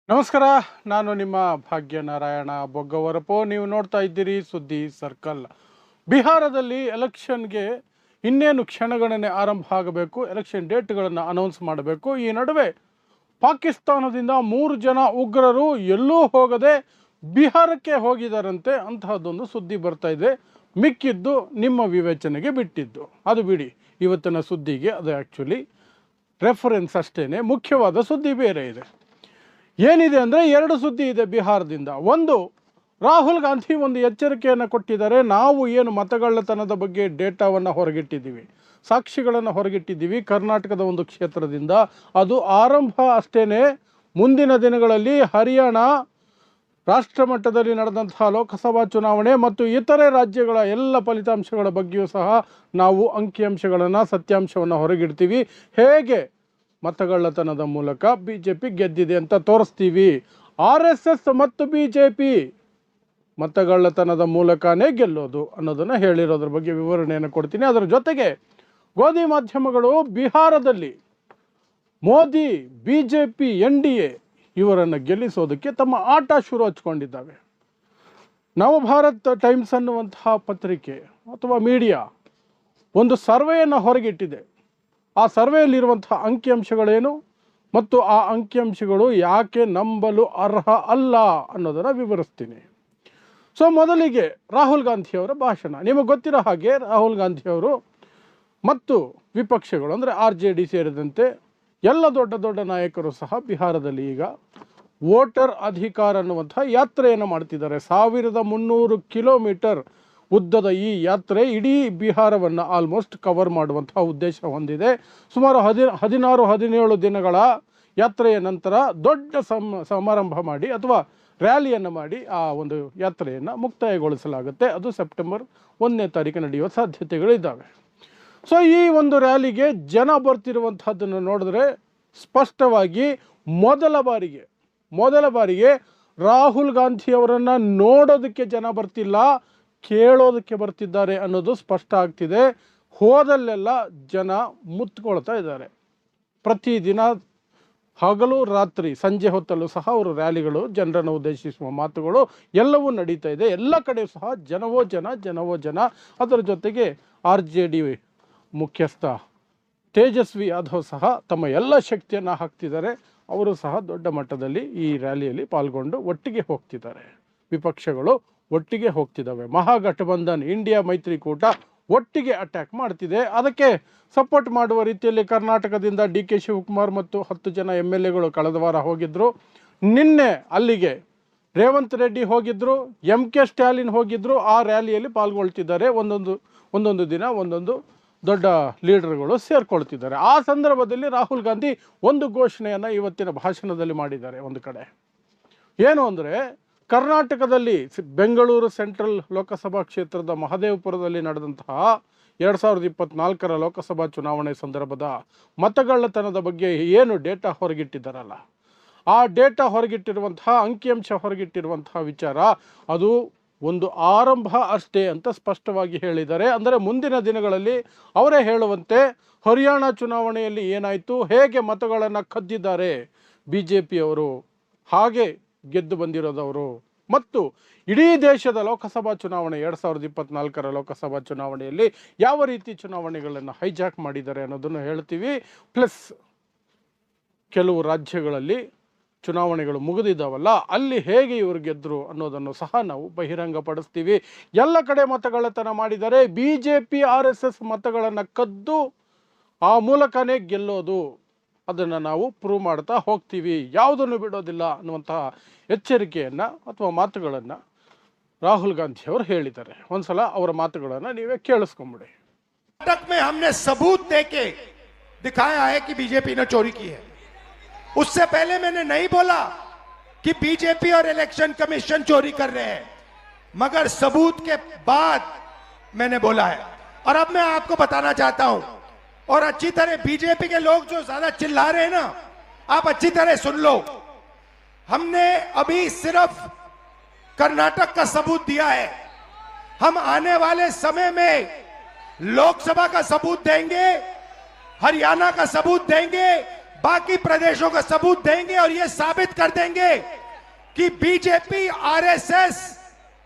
ನಮಸ್ಕಾರ. ನಾನು ನಿಮ್ಮ ಭಾಗ್ಯನಾರಾಯಣ ಬೊಗ್ಗವರಪೋ. ನೀವು ನೋಡ್ತಾ ಇದ್ದೀರಿ ಸುದ್ದಿ ಸರ್ಕಲ್. ಬಿಹಾರದಲ್ಲಿ ಎಲೆಕ್ಷನ್ಗೆ ಇನ್ನೇನು ಕ್ಷಣಗಣನೆ ಆರಂಭ ಆಗಬೇಕು. ಎಲೆಕ್ಷನ್ ಡೇಟ್ಗಳನ್ನು ಅನೌನ್ಸ್ ಮಾಡಬೇಕು. ಈ ನಡುವೆ ಪಾಕಿಸ್ತಾನದಿಂದ 3 ಜನ ಉಗ್ರರು ಎಲ್ಲೂ ಹೋಗದೆ ಬಿಹಾರಕ್ಕೆ ಹೋಗಿದ್ದಾರಂತೆ. ಅಂತಹದ್ದೊಂದು ಸುದ್ದಿ ಬರ್ತಾ ಇದೆ. ಮಿಕ್ಕಿದ್ದು ನಿಮ್ಮ ವಿವೇಚನೆಗೆ ಬಿಟ್ಟಿದ್ದು. ಅದು ಬಿಡಿ, ಇವತ್ತಿನ ಸುದ್ದಿಗೆ ಅದು ಆ್ಯಕ್ಚುಲಿ ರೆಫರೆನ್ಸ್ ಅಷ್ಟೇ. ಮುಖ್ಯವಾದ ಸುದ್ದಿ ಬೇರೆ ಇದೆ. ಏನಿದೆ ಅಂದರೆ 2 ಸುದ್ದಿ ಇದೆ ಬಿಹಾರದಿಂದ. ಒಂದು, ರಾಹುಲ್ ಗಾಂಧಿ ಒಂದು ಎಚ್ಚರಿಕೆಯನ್ನು ಕೊಟ್ಟಿದ್ದಾರೆ. ನಾವು ಏನು ಮತಗಳ್ಳತನದ ಬಗ್ಗೆ ಡೇಟಾವನ್ನು ಹೊರಗಿಟ್ಟಿದ್ದೀವಿ, ಸಾಕ್ಷಿಗಳನ್ನು ಹೊರಗಿಟ್ಟಿದ್ದೀವಿ ಕರ್ನಾಟಕದ ಒಂದು ಕ್ಷೇತ್ರದಿಂದ, ಅದು ಆರಂಭ ಅಷ್ಟೇ. ಮುಂದಿನ ದಿನಗಳಲ್ಲಿ ಹರಿಯಾಣ ರಾಷ್ಟ್ರ ಮಟ್ಟದಲ್ಲಿ ನಡೆದಂತಹ ಲೋಕಸಭಾ ಚುನಾವಣೆ ಮತ್ತು ಇತರೆ ರಾಜ್ಯಗಳ ಎಲ್ಲ ಫಲಿತಾಂಶಗಳ ಬಗ್ಗೆಯೂ ಸಹ ನಾವು ಅಂಕಿಅಂಶಗಳನ್ನು, ಸತ್ಯಾಂಶವನ್ನು ಹೊರಗಿಡ್ತೀವಿ. ಹೇಗೆ ಮತಗಳ್ಳತನದ ಮೂಲಕ BJP ಗೆದ್ದಿದೆ ಅಂತ ತೋರಿಸ್ತೀವಿ. RSS ಮತ್ತು BJP ಮತಗಳ್ಳತನದ ಮೂಲಕನೇ ಗೆಲ್ಲೋದು ಅನ್ನೋದನ್ನು ಹೇಳಿರೋದ್ರ ಬಗ್ಗೆ ವಿವರಣೆಯನ್ನು ಕೊಡ್ತೀನಿ. ಅದರ ಜೊತೆಗೆ ಗೋಧಿ ಮಾಧ್ಯಮಗಳು ಬಿಹಾರದಲ್ಲಿ ಮೋದಿ, BJP, NDA ಇವರನ್ನು ಗೆಲ್ಲಿಸೋದಕ್ಕೆ ತಮ್ಮ ಆಟ ಶುರು ಹಚ್ಕೊಂಡಿದ್ದಾವೆ. ನವಭಾರತ್ ಟೈಮ್ಸ್ ಅನ್ನುವಂತಹ ಪತ್ರಿಕೆ ಅಥವಾ ಮೀಡಿಯಾ ಒಂದು ಸರ್ವೆಯನ್ನು ಹೊರಗಿಟ್ಟಿದೆ. ಆ ಸರ್ವೆಯಲ್ಲಿರುವಂತಹ ಅಂಕಿಅಂಶಗಳೇನು ಮತ್ತು ಆ ಅಂಕಿಅಂಶಗಳು ಯಾಕೆ ನಂಬಲು ಅರ್ಹ ಅಲ್ಲ ಅನ್ನೋದನ್ನು ವಿವರಿಸ್ತೀನಿ. ಸೊ ಮೊದಲಿಗೆ ರಾಹುಲ್ ಗಾಂಧಿಯವರ ಭಾಷಣ. ನಿಮಗೆ ಗೊತ್ತಿರೋ ಹಾಗೆ ರಾಹುಲ್ ಗಾಂಧಿಯವರು ಮತ್ತು ವಿಪಕ್ಷಗಳು ಅಂದರೆ RJD ಸೇರಿದಂತೆ ಎಲ್ಲ ದೊಡ್ಡ ದೊಡ್ಡ ನಾಯಕರು ಸಹ ಬಿಹಾರದಲ್ಲಿ ಈಗ ವೋಟರ್ ಅಧಿಕಾರ ಅನ್ನುವಂಥ ಯಾತ್ರೆಯನ್ನು ಮಾಡ್ತಿದ್ದಾರೆ. 1300 ಕಿಲೋಮೀಟರ್ ಉದ್ದದ ಈ ಯಾತ್ರೆ ಇಡೀ ಬಿಹಾರವನ್ನು ಆಲ್ಮೋಸ್ಟ್ ಕವರ್ ಮಾಡುವಂತಹ ಉದ್ದೇಶ ಹೊಂದಿದೆ. ಸುಮಾರು 16-17 ದಿನಗಳ ಯಾತ್ರೆಯ ನಂತರ ದೊಡ್ಡ ಸಮಾರಂಭ ಮಾಡಿ ಅಥವಾ ರ್ಯಾಲಿಯನ್ನು ಮಾಡಿ ಆ ಒಂದು ಯಾತ್ರೆಯನ್ನು ಮುಕ್ತಾಯಗೊಳಿಸಲಾಗುತ್ತೆ. ಅದು ಸೆಪ್ಟೆಂಬರ್ 1ನೇ ತಾರೀಕು ನಡೆಯುವ ಸಾಧ್ಯತೆಗಳಿದ್ದಾವೆ. ಸೊ ಈ ಒಂದು ರ್ಯಾಲಿಗೆ ಜನ ಬರ್ತಿರುವಂಥದ್ದನ್ನು ನೋಡಿದ್ರೆ ಸ್ಪಷ್ಟವಾಗಿ ಮೊದಲ ಬಾರಿಗೆ ರಾಹುಲ್ ಗಾಂಧಿಯವರನ್ನು ನೋಡೋದಕ್ಕೆ ಜನ ಬರ್ತಿಲ್ಲ, ಕೇಳೋದಕ್ಕೆ ಬರ್ತಿದ್ದಾರೆ ಅನ್ನೋದು ಸ್ಪಷ್ಟ ಆಗ್ತಿದೆ. ಹೋದಲ್ಲೆಲ್ಲ ಜನ ಮುತ್ಕೊಳ್ತಾ ಇದ್ದಾರೆ. ಪ್ರತಿದಿನ ಹಗಲು ರಾತ್ರಿ ಸಂಜೆ ಹೊತ್ತಲ್ಲೂ ಸಹ ಅವರು ರ್ಯಾಲಿಗಳು, ಜನರನ್ನು ಉದ್ದೇಶಿಸುವ ಮಾತುಗಳು ಎಲ್ಲವೂ ನಡೀತಾ ಇದೆ. ಎಲ್ಲ ಕಡೆ ಸಹ ಜನವೋ ಜನ. ಅದರ ಜೊತೆಗೆ RJD ಮುಖ್ಯಸ್ಥ ತೇಜಸ್ವಿ ಯಾದವ್ ಸಹ ತಮ್ಮ ಎಲ್ಲ ಶಕ್ತಿಯನ್ನು ಹಾಕ್ತಿದ್ದಾರೆ. ಅವರು ಸಹ ದೊಡ್ಡ ಮಟ್ಟದಲ್ಲಿ ಈ ರ್ಯಾಲಿಯಲ್ಲಿ ಪಾಲ್ಗೊಂಡು ಒಟ್ಟಿಗೆ ಹೋಗ್ತಿದ್ದಾರೆ. ವಿಪಕ್ಷಗಳು ಒಟ್ಟಿಗೆ ಹೋಗ್ತಿದ್ದಾವೆ. ಮಹಾಗಠಬಂಧನ್, ಇಂಡಿಯಾ ಮೈತ್ರಿಕೂಟ ಒಟ್ಟಿಗೆ ಅಟ್ಯಾಕ್ ಮಾಡ್ತಿದೆ. ಅದಕ್ಕೆ ಸಪೋರ್ಟ್ ಮಾಡುವ ರೀತಿಯಲ್ಲಿ ಕರ್ನಾಟಕದಿಂದ DK ಶಿವಕುಮಾರ್ ಮತ್ತು 10 ಜನ MLAಗಳು ಕಳೆದ ವಾರ ಹೋಗಿದ್ದರು. ನಿನ್ನೆ ಅಲ್ಲಿಗೆ ರೇವಂತ್ ರೆಡ್ಡಿ ಹೋಗಿದ್ದರು, MK ಸ್ಟ್ಯಾಲಿನ್ ಹೋಗಿದ್ದರು. ಆ ರ್ಯಾಲಿಯಲ್ಲಿ ಪಾಲ್ಗೊಳ್ತಿದ್ದಾರೆ. ಒಂದೊಂದು ದಿನ ಒಂದೊಂದು ದೊಡ್ಡ ಲೀಡರ್ಗಳು ಸೇರ್ಕೊಳ್ತಿದ್ದಾರೆ. ಆ ಸಂದರ್ಭದಲ್ಲಿ ರಾಹುಲ್ ಗಾಂಧಿ ಒಂದು ಘೋಷಣೆಯನ್ನು ಇವತ್ತಿನ ಭಾಷಣದಲ್ಲಿ ಮಾಡಿದ್ದಾರೆ. ಒಂದು ಕಡೆ ಏನು ಅಂದರೆ, ಕರ್ನಾಟಕದಲ್ಲಿ ಬೆಂಗಳೂರು ಸೆಂಟ್ರಲ್ ಲೋಕಸಭಾ ಕ್ಷೇತ್ರದ ಮಹದೇವಪುರದಲ್ಲಿ ನಡೆದಂತಹ 2024ರ ಲೋಕಸಭಾ ಚುನಾವಣೆ ಸಂದರ್ಭದ ಮತಗಳ್ಳತನದ ಬಗ್ಗೆ ಏನು ಡೇಟಾ ಹೊರಗಿಟ್ಟಿದ್ದಾರಲ್ಲ, ಆ ಡೇಟಾ ಹೊರಗಿಟ್ಟಿರುವಂತಹ ಅಂಕಿಅಂಶ ಹೊರಗಿಟ್ಟಿರುವಂತಹ ವಿಚಾರ ಅದು ಒಂದು ಆರಂಭ ಅಷ್ಟೇ ಅಂತ ಸ್ಪಷ್ಟವಾಗಿ ಹೇಳಿದ್ದಾರೆ. ಅಂದರೆ ಮುಂದಿನ ದಿನಗಳಲ್ಲಿ ಅವರೇ ಹೇಳುವಂತೆ ಹರಿಯಾಣ ಚುನಾವಣೆಯಲ್ಲಿ ಏನಾಯಿತು, ಹೇಗೆ ಮತಗಳನ್ನು ಕದ್ದಿದ್ದಾರೆ BJP ಅವರು, ಹಾಗೆ ಗೆದ್ದು ಬಂದಿರೋದವರು, ಮತ್ತು ಇಡೀ ದೇಶದ ಲೋಕಸಭಾ ಚುನಾವಣೆ 2024ರ ಲೋಕಸಭಾ ಚುನಾವಣೆಯಲ್ಲಿ ಯಾವ ರೀತಿ ಚುನಾವಣೆಗಳನ್ನು ಹೈಜಾಕ್ ಮಾಡಿದ್ದಾರೆ ಅನ್ನೋದನ್ನು ಹೇಳ್ತೀವಿ. ಪ್ಲಸ್ ಕೆಲವು ರಾಜ್ಯಗಳಲ್ಲಿ ಚುನಾವಣೆಗಳು ಮುಗಿದಿದ್ದಾವಲ್ಲ, ಅಲ್ಲಿ ಹೇಗೆ ಇವರು ಗೆದ್ದರು ಅನ್ನೋದನ್ನು ಸಹ ನಾವು ಬಹಿರಂಗಪಡಿಸ್ತೀವಿ. ಎಲ್ಲ ಕಡೆ ಮತಗಳ್ಳತನ ಮಾಡಿದ್ದಾರೆ. BJP RSS ಮತಗಳನ್ನು ಕದ್ದು ಆ ಮೂಲಕನೇ ಗೆಲ್ಲೋದು, ಅದನ್ನು ನಾವು ಪ್ರೂವ್ ಮಾಡ್ತಾ ಹೋಗ್ತೀವಿ, ಯಾವುದನ್ನು ಬಿಡೋದಿಲ್ಲ ಅನ್ನುವಂತಹ ಎಚ್ಚರಿಕೆಯನ್ನು ಅಥವಾ ಮಾತುಗಳನ್ನು ರಾಹುಲ್ ಗಾಂಧಿ ಅವರು ಹೇಳಿದ್ದಾರೆ. ಒಂದ್ಸಲ ಅವರ ಮಾತುಗಳನ್ನು ನೀವೇ ಕೇಳಿಸ್ಕೊಂಬಿಡಿ. कर्नाटक में हमने सबूत देके दिखाया है कि बीजेपी ने चोरी की है. उससे पहले मैंने नहीं बोला कि बीजेपी और इलेक्शन कमीशन चोरी कर रहे हैं, मगर सबूत के बाद मैंने बोला है. और अब मैं आपको बताना चाहता हूं, और अच्छी तरह बीजेपी के लोग जो ज्यादा चिल्ला रहे हैं ना, आप अच्छी तरह सुन लो. हमने अभी सिर्फ कर्नाटक का सबूत दिया है. हम आने वाले समय में लोकसभा का सबूत देंगे, हरियाणा का सबूत देंगे, बाकी प्रदेशों का सबूत देंगे और ये साबित कर देंगे कि बीजेपी आरएसएस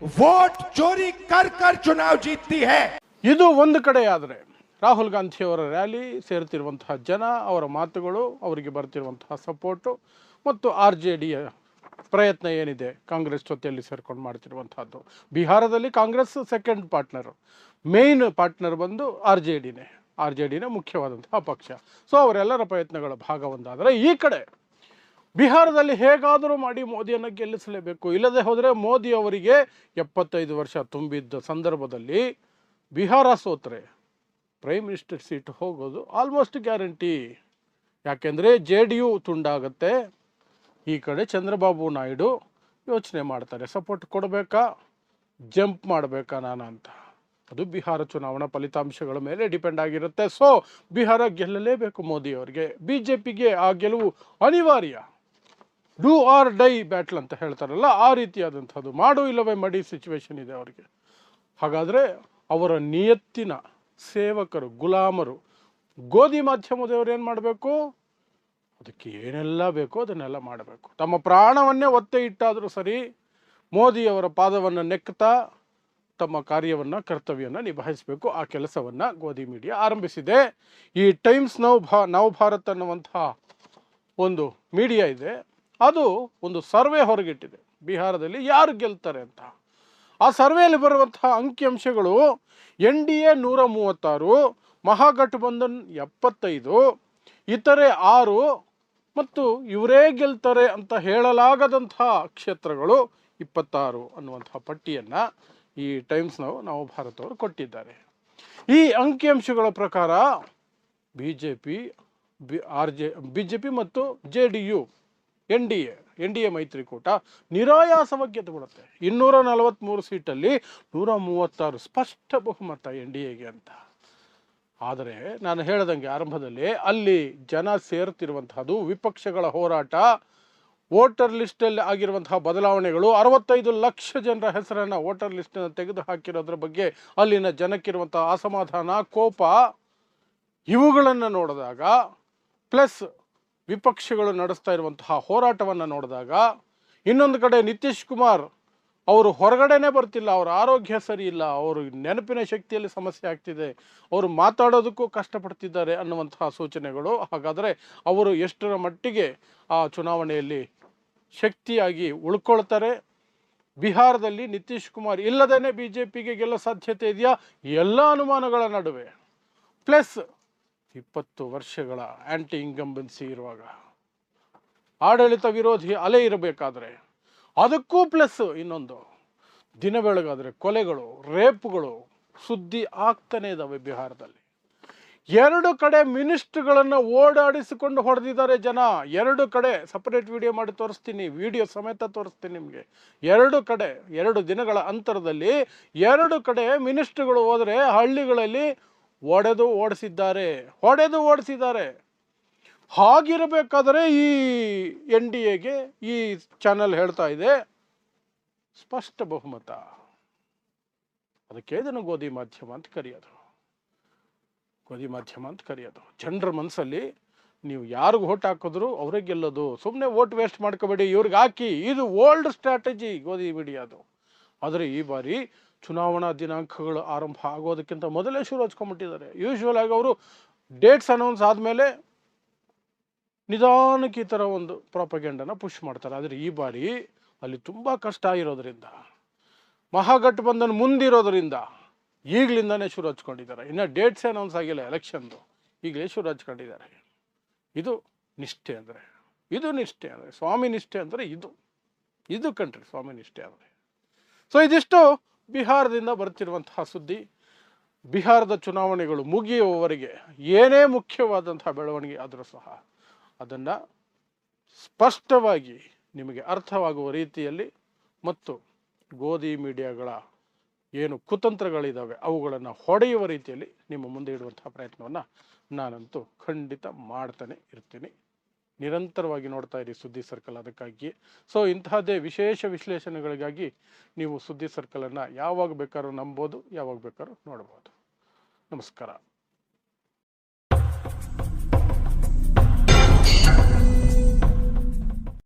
वोट चोरी कर कर चुनाव जीतती है। ಇದು ಒಂದು ಕಡೆ ಆದರೆ ರಾಹುಲ್ ಗಾಂಧಿ ಅವರ ರ್ಯಾಲಿ ಸೇರ್ತಿರುವಂತಹ ಜನ, ಅವರ ಮಾತುಗಳು, ಅವರಿಗೆ ಬರ್ತಿರುವಂತಹ ಸಪೋರ್ಟು ಮತ್ತು RJDಯ ಪ್ರಯತ್ನ ಏನಿದೆ ಕಾಂಗ್ರೆಸ್ ಜೊತೆಯಲ್ಲಿ ಸೇರ್ಕೊಂಡು ಮಾಡ್ತಿರುವಂತಹದ್ದು. ಬಿಹಾರದಲ್ಲಿ Congress second partner, main partner ಬಂದು RJDನೇ ಮುಖ್ಯವಾದಂತಹ ಪಕ್ಷ. ಸೊ ಅವರೆಲ್ಲರ ಪ್ರಯತ್ನಗಳ ಭಾಗ ಒಂದಾದರೆ, ಈ ಕಡೆ ಬಿಹಾರದಲ್ಲಿ ಹೇಗಾದರೂ ಮಾಡಿ ಮೋದಿಯನ್ನು ಗೆಲ್ಲಿಸಲೇಬೇಕು. ಇಲ್ಲದೆ ಹೋದರೆ ಮೋದಿ ಅವರಿಗೆ 75 ವರ್ಷ ತುಂಬಿದ್ದ ಸಂದರ್ಭದಲ್ಲಿ ಬಿಹಾರ ಸೋತ್ರೆ ಪ್ರೈಮ್ ಮಿನಿಸ್ಟರ್ ಸೀಟ್ ಹೋಗೋದು ಆಲ್ಮೋಸ್ಟ್ ಗ್ಯಾರಂಟಿ. ಯಾಕೆಂದರೆ JDU ತುಂಡಾಗುತ್ತೆ, ಈ ಕಡೆ ಚಂದ್ರಬಾಬು ನಾಯ್ಡು ಯೋಚನೆ ಮಾಡ್ತಾರೆ, ಸಪೋರ್ಟ್ ಕೊಡಬೇಕಾ, ಜಂಪ್ ಮಾಡಬೇಕಾ ನಾನು ಅಂತ. ಅದು ಬಿಹಾರ ಚುನಾವಣಾ ಫಲಿತಾಂಶಗಳ ಮೇಲೆ ಡಿಪೆಂಡ್ ಆಗಿರುತ್ತೆ. ಸೊ ಬಿಹಾರ ಗೆಲ್ಲಲೇಬೇಕು ಮೋದಿ ಅವರಿಗೆ. BJPಗೆ ಆ ಗೆಲುವು ಅನಿವಾರ್ಯ. ಡೂ ಆರ್ ಡೈ ಬ್ಯಾಟ್ಲ್ ಅಂತ ಹೇಳ್ತಾರಲ್ಲ, ಆ ರೀತಿಯಾದಂಥದ್ದು ಮಾಡು ಇಲ್ಲವೇ ಮಡಿ ಸಿಚುವೇಶನ್ ಇದೆ ಅವರಿಗೆ. ಹಾಗಾದರೆ ಅವರ ನಿಯತ್ತಿನ ಸೇವಕರು, ಗುಲಾಮರು, ಗೋಧಿ ಮಾಧ್ಯಮದವರು ಏನು ಮಾಡಬೇಕು? ಅದಕ್ಕೆ ಏನೆಲ್ಲ ಬೇಕೋ ಅದನ್ನೆಲ್ಲ ಮಾಡಬೇಕು. ತಮ್ಮ ಪ್ರಾಣವನ್ನೇ ಒತ್ತೆ ಇಟ್ಟಾದರೂ ಸರಿ ಮೋದಿಯವರ ಪಾದವನ್ನು ನೆಕ್ತಾ ತಮ್ಮ ಕಾರ್ಯವನ್ನು, ಕರ್ತವ್ಯವನ್ನು ನಿಭಾಯಿಸಬೇಕು. ಆ ಕೆಲಸವನ್ನು ಗೋಧಿ ಮೀಡಿಯಾ ಆರಂಭಿಸಿದೆ. ಈ ಟೈಮ್ಸ್ ನವ್ ಭಾರತ್ ಅನ್ನುವಂತಹ ಒಂದು ಮೀಡಿಯಾ ಇದೆ, ಅದು ಒಂದು ಸರ್ವೆ ಹೊರಗಿಟ್ಟಿದೆ ಬಿಹಾರದಲ್ಲಿ ಯಾರು ಗೆಲ್ತಾರೆ ಅಂತ. ಆ ಸರ್ವೆಯಲ್ಲಿ ಬರುವಂತಹ ಅಂಕಿಅಂಶಗಳು NDA 136, ಮಹಾಗಠಬಂಧನ್ 75, ಇತರೆ 6 ಮತ್ತು ಇವರೇ ಗೆಲ್ತಾರೆ ಅಂತ ಹೇಳಲಾಗದಂತಹ ಕ್ಷೇತ್ರಗಳು 26 ಅನ್ನುವಂತಹ ಪಟ್ಟಿಯನ್ನು ಈ ಟೈಮ್ಸ್ ನವ್ ಭಾರತ್ ಅವರು ಕೊಟ್ಟಿದ್ದಾರೆ. ಈ ಅಂಕಿಅಂಶಗಳ ಪ್ರಕಾರ ಬಿಜೆಪಿ ಮತ್ತು JDU NDA ಮೈತ್ರಿಕೂಟ ನಿರಾಯಾಸವಾಗಿ ಗೆದ್ದುಬಿಡುತ್ತೆ. 243 ಸೀಟಲ್ಲಿ 136 ಸ್ಪಷ್ಟ ಬಹುಮತ NDAಗೆ ಅಂತ. ಆದರೆ ನಾನು ಹೇಳ್ದಂಗೆ ಆರಂಭದಲ್ಲಿ ಅಲ್ಲಿ ಜನ ಸೇರ್ತಿರುವಂತಹದ್ದು ವಿಪಕ್ಷಗಳ ಹೋರಾಟ, ವೋಟರ್ ಲಿಸ್ಟಲ್ಲಿ ಆಗಿರುವಂತಹ ಬದಲಾವಣೆಗಳು, 65 ಲಕ್ಷ ಜನರ ಹೆಸರನ್ನು ವೋಟರ್ ಲಿಸ್ಟನ್ನು ತೆಗೆದು ಹಾಕಿರೋದ್ರ ಬಗ್ಗೆ ಅಲ್ಲಿನ ಜನಕ್ಕಿರುವಂತಹ ಅಸಮಾಧಾನ, ಕೋಪ, ಇವುಗಳನ್ನು ನೋಡಿದಾಗ, ಪ್ಲಸ್ ವಿಪಕ್ಷಗಳು ನಡೆಸ್ತಾ ಇರುವಂತಹ ಹೋರಾಟವನ್ನು ನೋಡಿದಾಗ, ಇನ್ನೊಂದು ಕಡೆ ನಿತೀಶ್ ಕುಮಾರ್ ಅವರು ಹೊರಗಡೆನೇ ಬರ್ತಿಲ್ಲ, ಅವರ ಆರೋಗ್ಯ ಸರಿ ಇಲ್ಲ, ಅವರು ನೆನಪಿನ ಶಕ್ತಿಯಲ್ಲಿ ಸಮಸ್ಯೆ ಆಗ್ತಿದೆ, ಅವರು ಮಾತಾಡೋದಕ್ಕೂ ಕಷ್ಟಪಡ್ತಿದ್ದಾರೆ ಅನ್ನುವಂತಹ ಸೂಚನೆಗಳು. ಹಾಗಾದರೆ ಅವರು ಎಷ್ಟರ ಮಟ್ಟಿಗೆ ಆ ಚುನಾವಣೆಯಲ್ಲಿ ಶಕ್ತಿಯಾಗಿ ಉಳ್ಕೊಳ್ತಾರೆ? ಬಿಹಾರದಲ್ಲಿ ನಿತೀಶ್ ಕುಮಾರ್ ಇಲ್ಲದೇ BJPಗೆ ಗೆಲ್ಲೋ ಸಾಧ್ಯತೆ ಇದೆಯಾ? ಎಲ್ಲ ಅನುಮಾನಗಳ ನಡುವೆ, ಪ್ಲಸ್ 20 ವರ್ಷಗಳ ಆ್ಯಂಟಿ ಇನ್ಕಂಬೆನ್ಸಿ ಇರುವಾಗ, ಆಡಳಿತ ವಿರೋಧಿ ಅಲೆ ಇರಬೇಕಾದ್ರೆ, ಅದಕ್ಕೂ ಪ್ಲಸ್ ಇನ್ನೊಂದು ದಿನ ಬೆಳಗಾದರೆ ಕೊಲೆಗಳು, ರೇಪ್ಗಳು ಸುದ್ದಿ ಆಗ್ತಾನೆ ಇದ್ದಾವೆ ಬಿಹಾರದಲ್ಲಿ. 2 ಕಡೆ ಮಿನಿಸ್ಟ್ರುಗಳನ್ನು ಓಡಾಡಿಸಿಕೊಂಡು ಹೊಡೆದಿದ್ದಾರೆ ಜನ. 2 ಕಡೆ ಸಪರೇಟ್ ವಿಡಿಯೋ ಮಾಡಿ ತೋರಿಸ್ತೀನಿ, ವಿಡಿಯೋ ಸಮೇತ ತೋರಿಸ್ತೀನಿ ನಿಮಗೆ. 2 ಕಡೆ 2 ದಿನಗಳ ಅಂತರದಲ್ಲಿ 2 ಕಡೆ ಮಿನಿಸ್ಟ್ರುಗಳು ಹೋದರೆ ಹಳ್ಳಿಗಳಲ್ಲಿ ಹೊಡೆದು ಓಡಿಸಿದ್ದಾರೆ. ಹಾಗಿರಬೇಕಾದರೆ ಈ NDAಗೆ ಈ ಚಾನೆಲ್ ಹೇಳ್ತಾ ಇದೆ ಸ್ಪಷ್ಟ ಬಹುಮತ. ಅದಕ್ಕೆ ಇದನ್ನು ಗೋಧಿ ಮಾಧ್ಯಮ ಅಂತ ಕರೆಯೋದು. ಜನರ ಮನಸ್ಸಲ್ಲಿ ನೀವು ಯಾರಿಗೆ ವೋಟ್ ಹಾಕಿದ್ರು ಅವರೇ ಗೆಲ್ಲೋದು. ಸುಮ್ಮನೆ ವೋಟ್ ವೇಸ್ಟ್ ಮಾಡ್ಕೋಬೇಡಿ, ಇವ್ರಿಗೆ ಹಾಕಿ. ಇದು ಓಲ್ಡ್ ಸ್ಟ್ರಾಟಜಿ ಗೋಧಿ ಮೀಡಿಯಾದು. ಆದರೆ ಈ ಬಾರಿ ಚುನಾವಣಾ ದಿನಾಂಕಗಳು ಆರಂಭ ಆಗೋದಕ್ಕಿಂತ ಮೊದಲೇ ಶುರು ಹಚ್ಕೊಂಡ್ಬಿಟ್ಟಿದ್ದಾರೆ. ಯೂಶ್ವಲ್ ಆಗಿ ಅವರು ಡೇಟ್ಸ್ ಅನೌನ್ಸ್ ಆದಮೇಲೆ ನಿಧಾನಕ್ಕೆ ಈ ಥರ ಒಂದು ಪ್ರಾಪಗೆಂಡನ ಪುಷ್ ಮಾಡ್ತಾರೆ. ಆದರೆ ಈ ಬಾರಿ ಅಲ್ಲಿ ತುಂಬ ಕಷ್ಟ ಇರೋದ್ರಿಂದ, ಮಹಾಗಠಬಂಧನ್ ಮುಂದಿರೋದ್ರಿಂದ ಈಗಲಿಂದನೇ ಶುರು ಹಚ್ಕೊಂಡಿದ್ದಾರೆ. ಇನ್ನು ಡೇಟ್ಸ್ ಅನೌನ್ಸ್ ಆಗಿಲ್ಲ ಎಲೆಕ್ಷನ್ದು, ಈಗಲೇ ಶುರು ಹಚ್ಕೊಂಡಿದ್ದಾರೆ. ಇದು ನಿಷ್ಠೆ ಅಂದರೆ, ಸ್ವಾಮಿ ನಿಷ್ಠೆ ಅಂದರೆ ಇದು ಕಂಟ್ರಿ ಸ್ವಾಮಿ ನಿಷ್ಠೆ ಅಂದರೆ. ಸೊ ಇದಿಷ್ಟು ಬಿಹಾರದಿಂದ ಬರ್ತಿರುವಂತಹ ಸುದ್ದಿ. ಬಿಹಾರದ ಚುನಾವಣೆಗಳು ಮುಗಿಯುವವರೆಗೆ ಏನೇ ಮುಖ್ಯವಾದಂತಹ ಬೆಳವಣಿಗೆ ಆದರೂ ಸಹ ಅದನ್ನು ಸ್ಪಷ್ಟವಾಗಿ ನಿಮಗೆ ಅರ್ಥವಾಗುವ ರೀತಿಯಲ್ಲಿ ಮತ್ತು ಗೋಧಿ ಮೀಡಿಯಾಗಳ ಏನು ಕುತಂತ್ರಗಳಿದ್ದಾವೆ ಅವುಗಳನ್ನು ಹೊಡೆಯುವ ರೀತಿಯಲ್ಲಿ ನಿಮ್ಮ ಮುಂದೆ ಇಡುವಂತಹ ಪ್ರಯತ್ನವನ್ನು ನಾನಂತೂ ಖಂಡಿತ ಮಾಡ್ತಾನೆ ಇರ್ತೀನಿ. ನಿರಂತರವಾಗಿ ನೋಡ್ತಾ ಇರಿ ಸುದ್ದಿ ಸರ್ಕಲ್. ಅದಕ್ಕಾಗಿ ಸೊ ಇಂತಹದ್ದೇ ವಿಶೇಷ ವಿಶ್ಲೇಷಣೆಗಳಿಗಾಗಿ ನೀವು ಸುದ್ದಿ ಸರ್ಕಲನ್ನು ಯಾವಾಗ ಬೇಕಾದ್ರೂ ನಂಬೋದು, ಯಾವಾಗ ಬೇಕಾದ್ರೂ ನೋಡ್ಬೋದು. ನಮಸ್ಕಾರ.